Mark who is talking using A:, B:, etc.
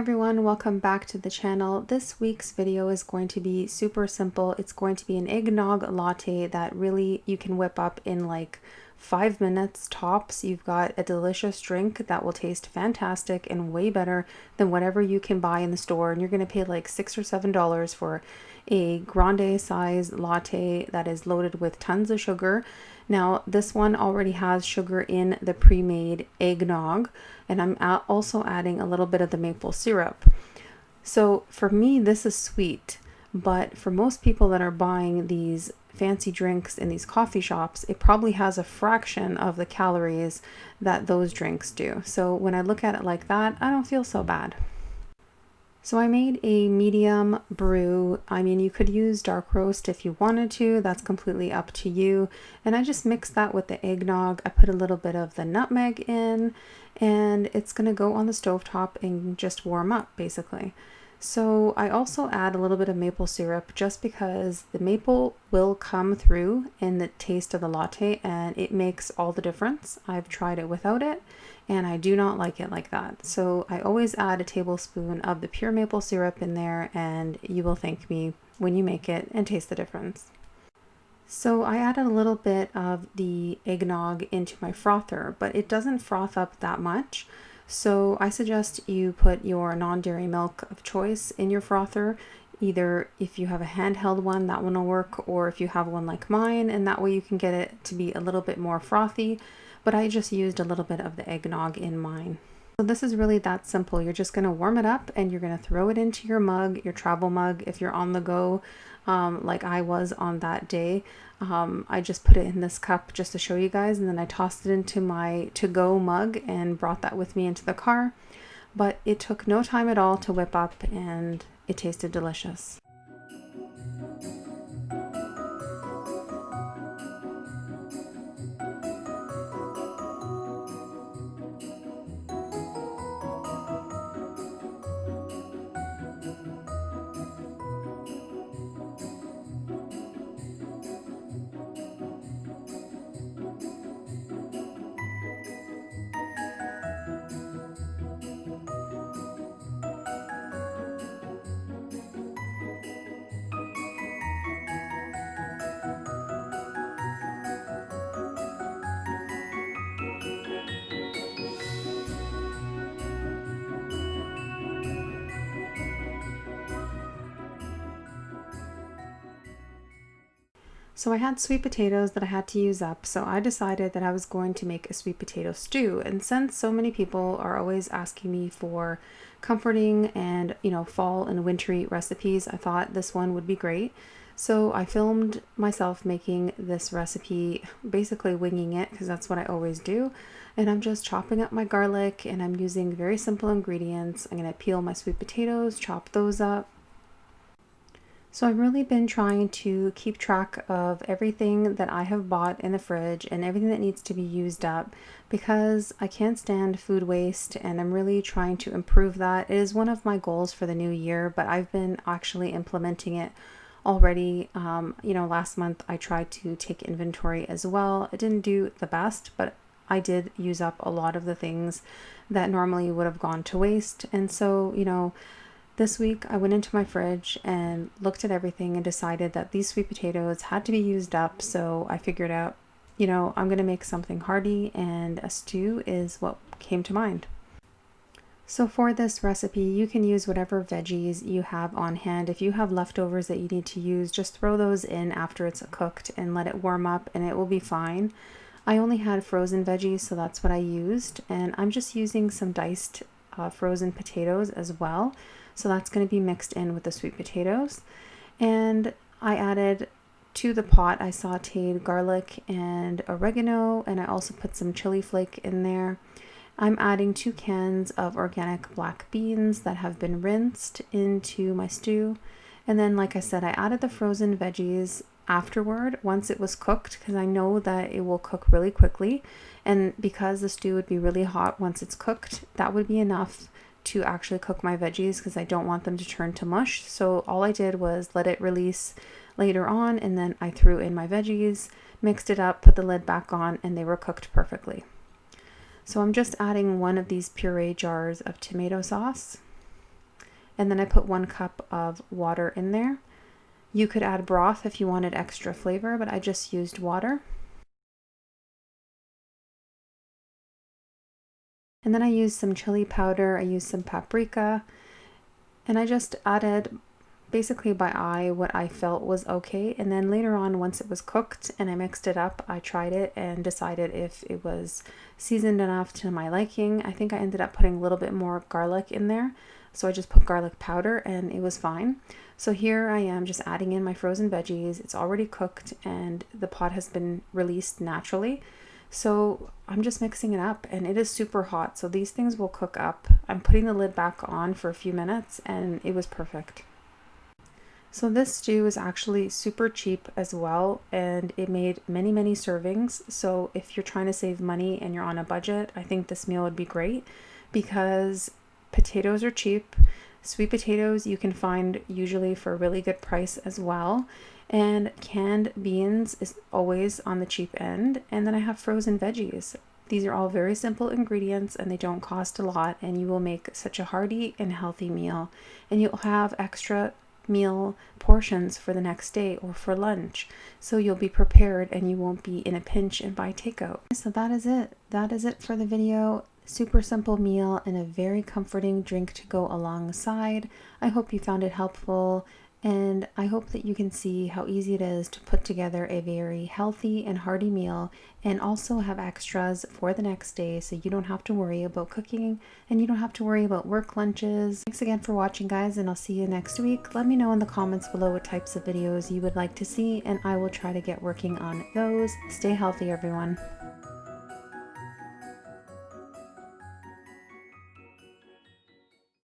A: everyone, welcome back to the channel. This week's video is going to be super simple. It's going to be an eggnog latte that really you can whip up in like 5 minutes tops. You've got a delicious drink that will taste fantastic and way better than whatever you can buy in the store, and you're going to pay like $6 or $7 for a grande size latte that is loaded with tons of sugar. Now this one already has sugar in the pre-made eggnog, and I'm also adding a little bit of the maple syrup. So for me this is sweet, but for most people that are buying these fancy drinks in these coffee shops, it probably has a fraction of the calories that those drinks do. So when I look at it like that, I don't feel so bad. So I made a medium brew. I mean, you could use dark roast if you wanted to, that's completely up to you. And I just mixed that with the eggnog. I put a little bit of the nutmeg in, and it's gonna go on the stovetop and just warm up basically. So I also add a little bit of maple syrup just because the maple will come through in the taste of the latte and it makes all the difference. I've tried it without it and I do not like it like that. So I always add a tablespoon of the pure maple syrup in there, and you will thank me when you make it and taste the difference. So I added a little bit of the eggnog into my frother, but it doesn't froth up that much. So I suggest you put your non-dairy milk of choice in your frother. Either if you have a handheld one, that one will work, or if you have one like mine, and that way you can get it to be a little bit more frothy. But I just used a little bit of the eggnog in mine. So this is really that simple. You're just going to warm it up and you're going to throw it into your mug, your travel mug, if you're on the go, like I was on that day. I just put it in this cup just to show you guys, and then I tossed it into my to-go mug and brought that with me into the car. But it took no time at all to whip up and it tasted delicious. So I had sweet potatoes that I had to use up, so I decided that I was going to make a sweet potato stew. And since so many people are always asking me for comforting and, fall and wintry recipes, I thought this one would be great. So I filmed myself making this recipe, basically winging it because that's what I always do. And I'm just chopping up my garlic, and I'm using very simple ingredients. I'm going to peel my sweet potatoes, chop those up. So I've really been trying to keep track of everything that I have bought in the fridge and everything that needs to be used up, because I can't stand food waste and I'm really trying to improve that. It is one of my goals for the new year, but I've been actually implementing it already. Last month I tried to take inventory as well. It didn't do the best, but I did use up a lot of the things that normally would have gone to waste. And so, this week I went into my fridge and looked at everything and decided that these sweet potatoes had to be used up. So I figured out, I'm going to make something hearty, and a stew is what came to mind. So for this recipe, you can use whatever veggies you have on hand. If you have leftovers that you need to use, just throw those in after it's cooked and let it warm up and it will be fine. I only had frozen veggies, so that's what I used. And I'm just using some diced frozen potatoes as well. So that's going to be mixed in with the sweet potatoes. And I added to the pot, I sauteed garlic and oregano, and I also put some chili flake in there. I'm adding 2 cans of organic black beans that have been rinsed into my stew. And then, like I said, I added the frozen veggies afterward once it was cooked, because I know that it will cook really quickly. And because the stew would be really hot once it's cooked, that would be enough to actually cook my veggies, because I don't want them to turn to mush. So all I did was let it release later on, and then I threw in my veggies, mixed it up, put the lid back on, and they were cooked perfectly. So I'm just adding one of these puree jars of tomato sauce. and then I put 1 cup of water in there. You could add broth if you wanted extra flavor, but I just used water. And then I used some chili powder, I used some paprika, and I just added basically by eye what I felt was okay. And then later on, once it was cooked and I mixed it up, I tried it and decided if it was seasoned enough to my liking. I think I ended up putting a little bit more garlic in there. So I just put garlic powder and it was fine. So here I am just adding in my frozen veggies. It's already cooked and the pot has been released naturally. So I'm just mixing it up and it is super hot. So these things will cook up. I'm putting the lid back on for a few minutes and it was perfect. So this stew is actually super cheap as well, and it made many servings. So if you're trying to save money and you're on a budget, I think this meal would be great because potatoes are cheap. Sweet potatoes you can find usually for a really good price as well. And canned beans is always on the cheap end. And then I have frozen veggies. These are all very simple ingredients and they don't cost a lot, and you will make such a hearty and healthy meal. And you'll have extra meal portions for the next day or for lunch, so you'll be prepared and you won't be in a pinch and buy takeout. So that is it for the video. Super simple meal and a very comforting drink to go alongside. I hope you found it helpful, and I hope that you can see how easy it is to put together a very healthy and hearty meal and also have extras for the next day, so you don't have to worry about cooking and you don't have to worry about work lunches. Thanks again for watching, guys, and I'll see you next week. Let me know in the comments below what types of videos you would like to see, and I will try to get working on those. Stay healthy, everyone.